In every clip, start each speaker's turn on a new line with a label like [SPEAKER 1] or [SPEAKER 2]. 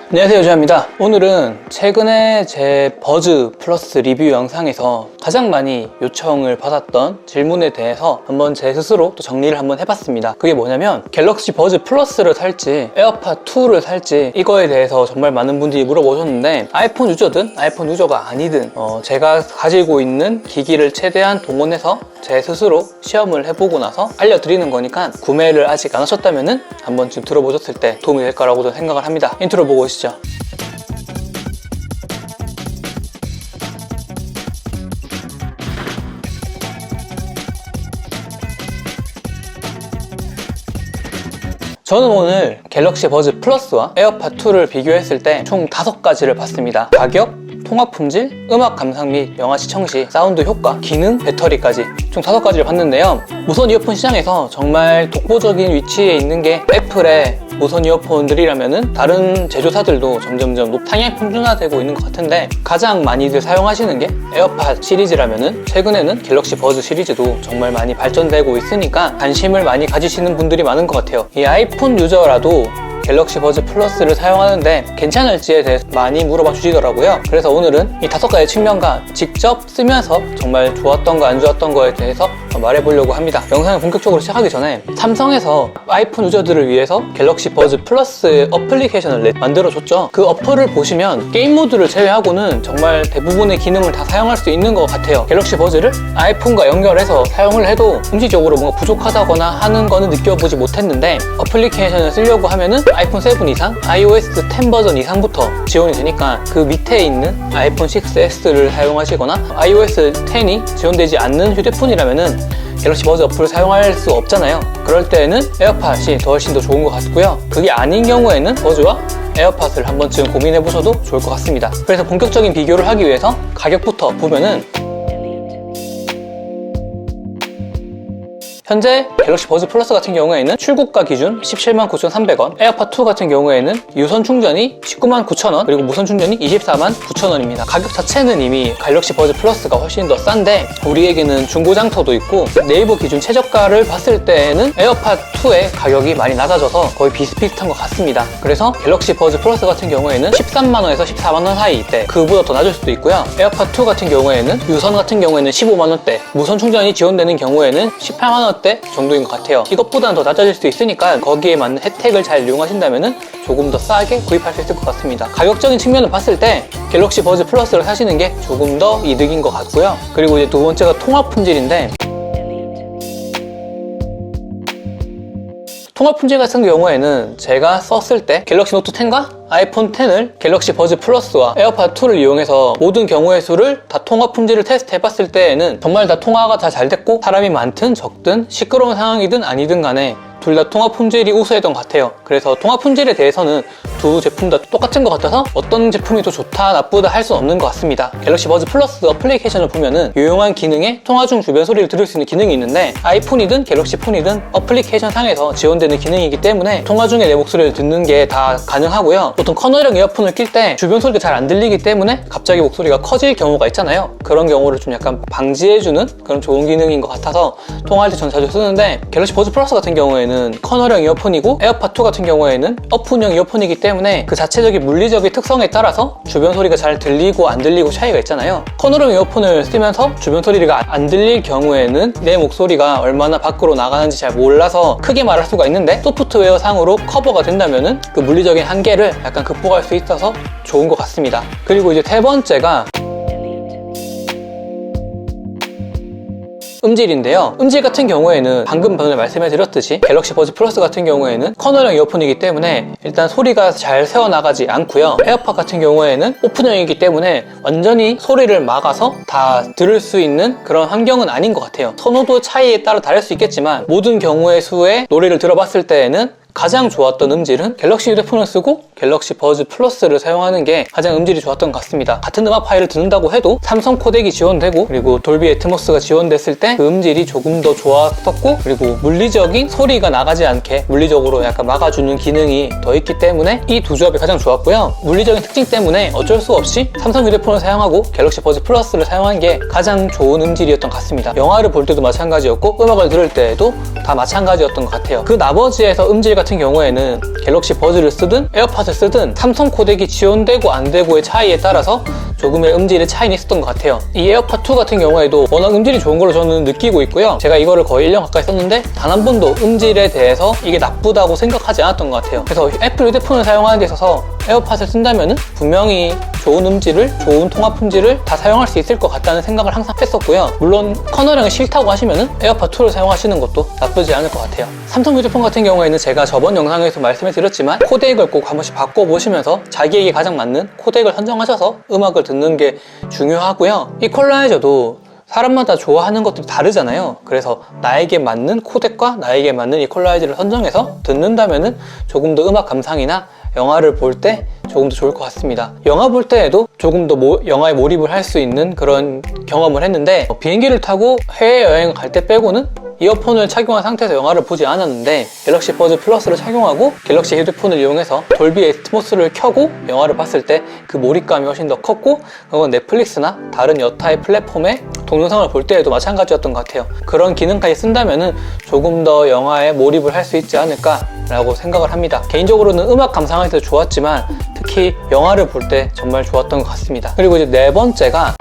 [SPEAKER 1] 안녕하세요, 조합입니다. 오늘은 최근에 제 버즈 플러스 리뷰 영상에서 가장 많이 요청을 받았던 질문에 대해서 한번 제 스스로 또 정리를 한번 해봤습니다. 그게 뭐냐면 갤럭시 버즈 플러스를 살지 에어팟 2를 살지 이거에 대해서 정말 많은 분들이 물어보셨는데, 아이폰 유저든 아이폰 유저가 아니든 제가 가지고 있는 기기를 최대한 동원해서 제 스스로 시험을 해보고 나서 알려드리는 거니까 구매를 아직 안 하셨다면 한 번쯤 들어보셨을 때 도움이 될 거라고 저는 생각을 합니다. 인트로 보고 오시죠. 저는 오늘 갤럭시 버즈 플러스와 에어팟 2를 비교했을 때 총 5가지를 봤습니다. 가격, 통화 품질, 음악 감상 및 영화 시청 시 사운드 효과, 기능, 배터리까지 총 5가지를 봤는데요. 무선 이어폰 시장에서 정말 독보적인 위치에 있는 게 애플의 무선 이어폰들이라면은 다른 제조사들도 점점점 상향 평준화되고 있는 것 같은데, 가장 많이들 사용하시는 게 에어팟 시리즈라면은 최근에는 갤럭시 버즈 시리즈도 정말 많이 발전되고 있으니까 관심을 많이 가지시는 분들이 많은 것 같아요. 이 아이폰 유저라도 갤럭시 버즈 플러스를 사용하는데 괜찮을지에 대해서 많이 물어봐 주시더라고요. 그래서 오늘은 이 5가지 측면과 직접 쓰면서 정말 좋았던 거 안 좋았던 거에 대해서 말해보려고 합니다. 영상을 본격적으로 시작하기 전에 삼성에서 아이폰 유저들을 위해서 갤럭시 버즈 플러스 어플리케이션을 만들어줬죠. 그 어플을 보시면 게임 모드를 제외하고는 정말 대부분의 기능을 다 사용할 수 있는 것 같아요. 갤럭시 버즈를 아이폰과 연결해서 사용을 해도 음질적으로 뭔가 부족하다거나 하는 거는 느껴보지 못했는데, 어플리케이션을 쓰려고 하면은 아이폰 7 이상, iOS 10 버전 이상부터 지원이 되니까 그 밑에 있는 아이폰 6S를 사용하시거나 iOS 10이 지원되지 않는 휴대폰이라면은 갤럭시 버즈 어플을 사용할 수 없잖아요. 그럴 때는 에어팟이 훨씬 더 좋은 것 같고요. 그게 아닌 경우에는 버즈와 에어팟을 한 번쯤 고민해 보셔도 좋을 것 같습니다. 그래서 본격적인 비교를 하기 위해서 가격부터 보면은, 현재 갤럭시 버즈 플러스 같은 경우에는 출고가 기준 179,300원, 에어팟 2 같은 경우에는 유선 충전이 199,000원, 그리고 무선 충전이 249,900원입니다. 가격 자체는 이미 갤럭시 버즈 플러스가 훨씬 더 싼데, 우리에게는 중고장터도 있고 네이버 기준 최저가를 봤을 때에는 에어팟 2의 가격이 많이 낮아져서 거의 비슷비슷한 것 같습니다. 그래서 갤럭시 버즈 플러스 같은 경우에는 13만원에서 14만원 사이일 때 그보다 더 낮을 수도 있고요. 에어팟 2 같은 경우에는 유선 같은 경우에는 15만원대, 무선 충전이 지원되는 경우에는 18만원 대 정도인 것 같아요. 이것보다는 더 낮아질 수 있으니까 거기에 맞는 혜택을 잘 이용하신다면 조금 더 싸게 구입할 수 있을 것 같습니다. 가격적인 측면을 봤을 때 갤럭시 버즈 플러스를 사시는 게 조금 더 이득인 것 같고요. 그리고 이제 두 번째가 통화 품질인데, 통화 품질 같은 경우에는 제가 썼을 때 갤럭시 노트 10과 아이폰 10을 갤럭시 버즈 플러스와 에어팟 2를 이용해서 모든 경우의 수를 다 통화 품질을 테스트 해봤을 때에는 정말 다 통화가 다 잘 됐고, 사람이 많든 적든 시끄러운 상황이든 아니든 간에 둘 다 통화 품질이 우수했던 것 같아요. 그래서 통화 품질에 대해서는 두 제품 다 똑같은 것 같아서 어떤 제품이 더 좋다 나쁘다 할 수는 없는 것 같습니다. 갤럭시 버즈 플러스 어플리케이션을 보면은 유용한 기능에 통화 중 주변 소리를 들을 수 있는 기능이 있는데, 아이폰이든 갤럭시 폰이든 어플리케이션 상에서 지원되는 기능이기 때문에 통화 중에 내 목소리를 듣는 게 다 가능하고요. 보통 커널형 이어폰을 낄 때 주변 소리가 잘 안 들리기 때문에 갑자기 목소리가 커질 경우가 있잖아요. 그런 경우를 좀 약간 방지해주는 그런 좋은 기능인 것 같아서 통화할 때 전 자주 쓰는데, 갤럭시 버즈 플러스 같은 경우에는 커널형 이어폰이고 에어팟 2 같은 경우에는 오픈형 이어폰이기 때문에 그 자체적인 물리적인 특성에 따라서 주변 소리가 잘 들리고 안 들리고 차이가 있잖아요. 커널형 이어폰을 쓰면서 주변 소리가 안 들릴 경우에는 내 목소리가 얼마나 밖으로 나가는지 잘 몰라서 크게 말할 수가 있는데, 소프트웨어 상으로 커버가 된다면은 그 물리적인 한계를 약간 극복할 수 있어서 좋은 것 같습니다. 그리고 이제 세 번째가 음질인데요. 음질 같은 경우에는 방금 전에 말씀해드렸듯이 갤럭시 버즈 플러스 같은 경우에는 커널형 이어폰이기 때문에 일단 소리가 잘 새어나가지 않고요. 에어팟 같은 경우에는 오픈형이기 때문에 완전히 소리를 막아서 다 들을 수 있는 그런 환경은 아닌 것 같아요. 선호도 차이에 따라 다를 수 있겠지만 모든 경우의 수의 노래를 들어봤을 때에는 가장 좋았던 음질은 갤럭시 휴대폰을 쓰고 갤럭시 버즈 플러스를 사용하는 게 가장 음질이 좋았던 것 같습니다. 같은 음악 파일을 듣는다고 해도 삼성 코덱이 지원되고, 그리고 돌비 애트모스가 지원됐을 때 그 음질이 조금 더 좋았었고, 그리고 물리적인 소리가 나가지 않게 물리적으로 약간 막아주는 기능이 더 있기 때문에 이 두 조합이 가장 좋았고요. 물리적인 특징 때문에 어쩔 수 없이 삼성 휴대폰을 사용하고 갤럭시 버즈 플러스를 사용한 게 가장 좋은 음질이었던 것 같습니다. 영화를 볼 때도 마찬가지였고 음악을 들을 때도 다 마찬가지였던 것 같아요. 그 나머지에서 음질 같은 경우에는 갤럭시 버즈를 쓰든 에어팟을 에어팟을 쓰든 삼성 코덱이 지원되고 안 되고의 차이에 따라서 조금의 음질의 차이는 있었던 것 같아요. 이 에어팟 2 같은 경우에도 워낙 음질이 좋은 걸로 저는 느끼고 있고요. 제가 이거를 거의 1년 가까이 썼는데 단 한 번도 음질에 대해서 이게 나쁘다고 생각하지 않았던 것 같아요. 그래서 애플 휴대폰을 사용하는 데 있어서 에어팟을 쓴다면 분명히 좋은 음질을, 좋은 통화 품질을 다 사용할 수 있을 것 같다는 생각을 항상 했었고요. 물론 커널형이 싫다고 하시면 에어팟 2를 사용하시는 것도 나쁘지 않을 것 같아요. 삼성 휴대폰 같은 경우에는 제가 저번 영상에서 말씀해 드렸지만 코덱을 꼭 한 번씩 바꿔보시면서 자기에게 가장 맞는 코덱을 선정하셔서 음악을 듣는 게 중요하고요. 이퀄라이저도 사람마다 좋아하는 것들이 다르잖아요. 그래서 나에게 맞는 코덱과 나에게 맞는 이퀄라이저를 선정해서 듣는다면은 조금 더 음악 감상이나 영화를 볼 때 조금 더 좋을 것 같습니다. 영화 볼 때에도 조금 더 영화에 몰입을 할 수 있는 그런 경험을 했는데 비행기를 타고 해외여행을 갈 때 빼고는 이어폰을 착용한 상태에서 영화를 보지 않았는데 갤럭시 버즈 플러스를 착용하고 갤럭시 휴대폰을 이용해서 돌비 애트모스를 켜고 영화를 봤을 때 그 몰입감이 훨씬 더 컸고 그건 넷플릭스나 다른 여타의 플랫폼에 동영상을 볼 때에도 마찬가지였던 것 같아요. 그런 기능까지 쓴다면 조금 더 영화에 몰입을 할 수 있지 않을까 라고 생각을 합니다. 개인적으로는 음악 감상할 때도 좋았지만 특히 영화를 볼 때 정말 좋았던 것 같습니다. 그리고 이제 네 번째가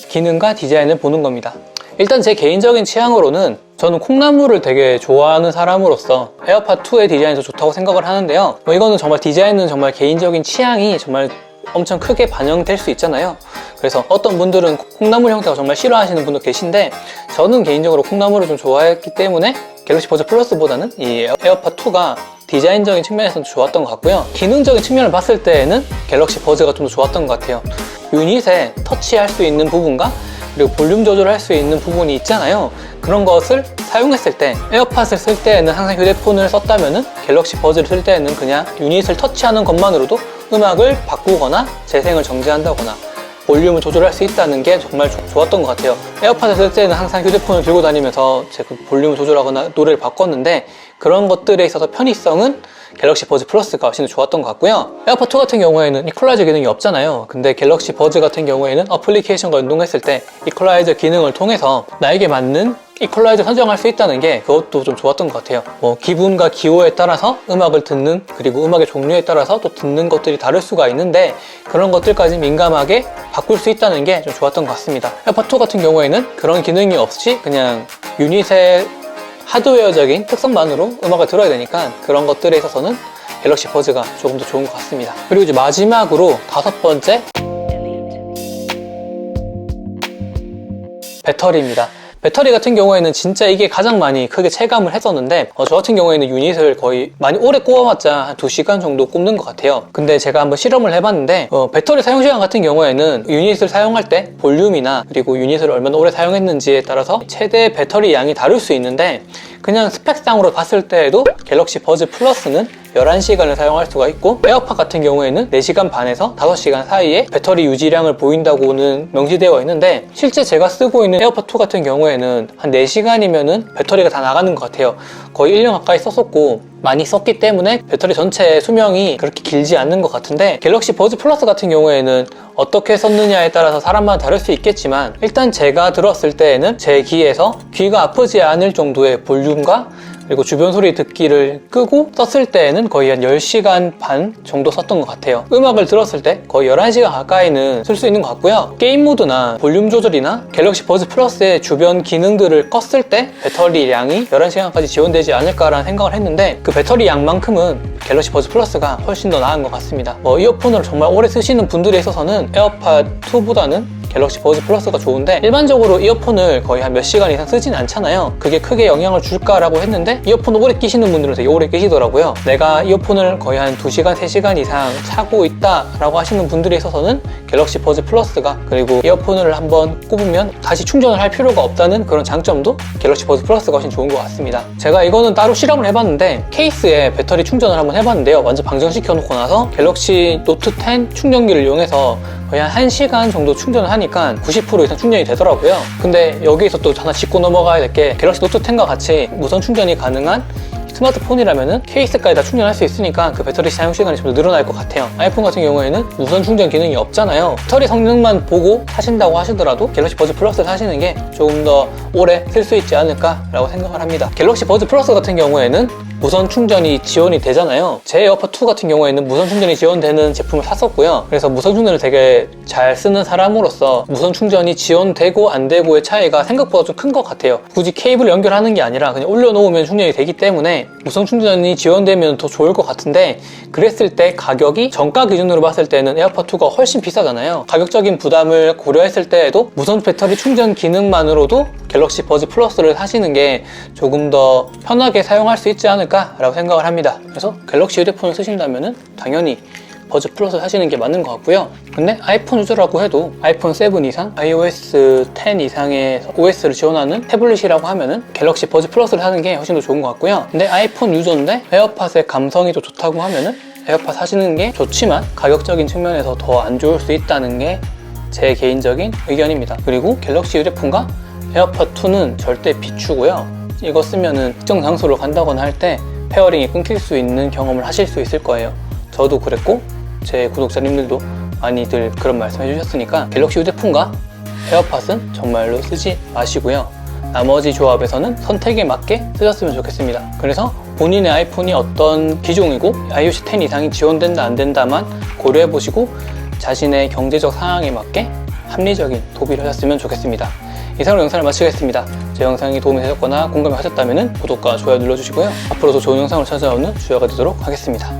[SPEAKER 1] 기능과 디자인을 보는 겁니다. 일단 제 개인적인 취향으로는 저는 콩나물을 되게 좋아하는 사람으로서 에어팟 2의 디자인이 더 좋다고 생각을 하는데요. 이거는 정말 디자인은 정말 개인적인 취향이 정말 엄청 크게 반영될 수 있잖아요. 그래서 어떤 분들은 콩나물 형태가 정말 싫어하시는 분도 계신데 저는 개인적으로 콩나물을 좀 좋아했기 때문에 갤럭시 버즈 플러스보다는 이 에어팟 2가 디자인적인 측면에서는 좋았던 것 같고요. 기능적인 측면을 봤을 때에는 갤럭시 버즈가 좀 더 좋았던 것 같아요. 유닛에 터치할 수 있는 부분과 그리고 볼륨 조절할 수 있는 부분이 있잖아요. 그런 것을 사용했을 때 에어팟을 쓸 때에는 항상 휴대폰을 썼다면은 갤럭시 버즈를 쓸 때에는 그냥 유닛을 터치하는 것만으로도 음악을 바꾸거나 재생을 정지한다거나 볼륨을 조절할 수 있다는 게 정말 좋았던 것 같아요. 에어팟을 쓸 때는 항상 휴대폰을 들고 다니면서 제 볼륨을 조절하거나 노래를 바꿨는데 그런 것들에 있어서 편의성은 갤럭시 버즈 플러스가 훨씬 좋았던 것 같고요. 에어팟 2 같은 경우에는 이퀄라이저 기능이 없잖아요. 근데 갤럭시 버즈 같은 경우에는 어플리케이션과 연동했을 때 이퀄라이저 기능을 통해서 나에게 맞는 이퀄라이저 선정할 수 있다는 게 그것도 좀 좋았던 것 같아요. 기분과 기호에 따라서 음악을 듣는 그리고 음악의 종류에 따라서 또 듣는 것들이 다를 수가 있는데 그런 것들까지 민감하게 바꿀 수 있다는 게 좀 좋았던 것 같습니다. 에어팟 2 같은 경우에는 그런 기능이 없이 그냥 유닛의 하드웨어적인 특성만으로 음악을 들어야 되니까 그런 것들에 있어서는 갤럭시 버즈가 조금 더 좋은 것 같습니다. 그리고 이제 마지막으로 다섯 번째 배터리입니다. 배터리 같은 경우에는 진짜 이게 가장 많이 크게 체감을 했었는데 저 같은 경우에는 유닛을 거의 많이 오래 꼽아봤자 한 2시간 정도 꼽는 것 같아요. 근데 제가 한번 실험을 해봤는데 배터리 사용시간 같은 경우에는 유닛을 사용할 때 볼륨이나 그리고 유닛을 얼마나 오래 사용했는지에 따라서 최대 배터리 양이 다를 수 있는데 그냥 스펙상으로 봤을 때에도 갤럭시 버즈 플러스는 11시간을 사용할 수가 있고 에어팟 같은 경우에는 4시간 반에서 5시간 사이에 배터리 유지량을 보인다고는 명시되어 있는데 실제 제가 쓰고 있는 에어팟 2 같은 경우에는 한 4시간이면은 배터리가 다 나가는 것 같아요. 거의 1년 가까이 썼었고 많이 썼기 때문에 배터리 전체 수명이 그렇게 길지 않는 것 같은데 갤럭시 버즈 플러스 같은 경우에는 어떻게 썼느냐에 따라서 사람마다 다를 수 있겠지만 일단 제가 들었을 때에는 제 귀에서 귀가 아프지 않을 정도의 볼륨과 그리고 주변 소리 듣기를 끄고 썼을 때에는 거의 한 10시간 반 정도 썼던 것 같아요. 음악을 들었을 때 거의 11시간 가까이는 쓸 수 있는 것 같고요. 게임 모드나 볼륨 조절이나 갤럭시 버즈 플러스의 주변 기능들을 껐을 때 배터리 양이 11시간까지 지원되지 않을까라는 생각을 했는데 그 배터리 양만큼은 갤럭시 버즈 플러스가 훨씬 더 나은 것 같습니다. 이어폰을 정말 오래 쓰시는 분들에 있어서는 에어팟 2보다는 갤럭시 버즈 플러스가 좋은데 일반적으로 이어폰을 거의 한 몇 시간 이상 쓰진 않잖아요. 그게 크게 영향을 줄까라고 했는데 이어폰 오래 끼시는 분들은 되게 오래 끼시더라고요. 내가 이어폰을 거의 한 2시간, 3시간 이상 차고 있다라고 하시는 분들에 있어서는 갤럭시 버즈 플러스가 그리고 이어폰을 한번 꼽으면 다시 충전을 할 필요가 없다는 그런 장점도 갤럭시 버즈 플러스가 훨씬 좋은 것 같습니다. 제가 이거는 따로 실험을 해봤는데 케이스에 배터리 충전을 한번 해봤는데요. 완전 방전시켜 놓고 나서 갤럭시 노트 10 충전기를 이용해서 거의 한 1시간 정도 충전을 하니까 90% 이상 충전이 되더라고요. 근데 여기서 또 하나 짚고 넘어가야 될 게 갤럭시 노트 10과 같이 무선 충전이 가능한 스마트폰이라면은 케이스까지 다 충전할 수 있으니까 그 배터리 사용 시간이 좀 더 늘어날 것 같아요. 아이폰 같은 경우에는 무선 충전 기능이 없잖아요. 배터리 성능만 보고 사신다고 하시더라도 갤럭시 버즈 플러스 사시는 게 조금 더 오래 쓸 수 있지 않을까 라고 생각을 합니다. 갤럭시 버즈 플러스 같은 경우에는 무선 충전이 지원이 되잖아요. 제 에어팟 2 같은 경우에는 무선 충전이 지원되는 제품을 샀었고요. 그래서 무선 충전을 되게 잘 쓰는 사람으로서 무선 충전이 지원되고 안 되고의 차이가 생각보다 좀 큰 것 같아요. 굳이 케이블을 연결하는 게 아니라 그냥 올려놓으면 충전이 되기 때문에 무선 충전이 지원되면 더 좋을 것 같은데, 그랬을 때 가격이 정가 기준으로 봤을 때는 에어팟 2가 훨씬 비싸잖아요. 가격적인 부담을 고려했을 때에도 무선 배터리 충전 기능만으로도 갤럭시 버즈 플러스를 사시는 게 조금 더 편하게 사용할 수 있지 않을까 라고 생각을 합니다. 그래서 갤럭시 휴대폰을 쓰신다면 당연히 버즈 플러스 사시는 게 맞는 것 같고요. 근데 아이폰 유저라고 해도 아이폰 7 이상, iOS 10 이상의 OS를 지원하는 태블릿이라고 하면은 갤럭시 버즈 플러스를 사는 게 훨씬 더 좋은 것 같고요. 근데 아이폰 유저인데 에어팟의 감성이 더 좋다고 하면은 에어팟 사시는 게 좋지만 가격적인 측면에서 더 안 좋을 수 있다는 게 제 개인적인 의견입니다. 그리고 갤럭시 휴대폰과 에어팟 2는 절대 비추고요. 이거 쓰면은 특정 장소로 간다거나 할 때 페어링이 끊길 수 있는 경험을 하실 수 있을 거예요. 저도 그랬고 제 구독자님들도 많이들 그런 말씀 해주셨으니까 갤럭시 휴대폰과 에어팟은 정말로 쓰지 마시고요. 나머지 조합에서는 선택에 맞게 쓰셨으면 좋겠습니다. 그래서 본인의 아이폰이 어떤 기종이고 iOS 10 이상이 지원된다 안 된다만 고려해보시고 자신의 경제적 상황에 맞게 합리적인 도비를 하셨으면 좋겠습니다. 이상으로 영상을 마치겠습니다. 제 영상이 도움이 되셨거나 공감이 하셨다면 구독과 좋아요 눌러주시고요. 앞으로도 좋은 영상으로 찾아오는 주여가 되도록 하겠습니다.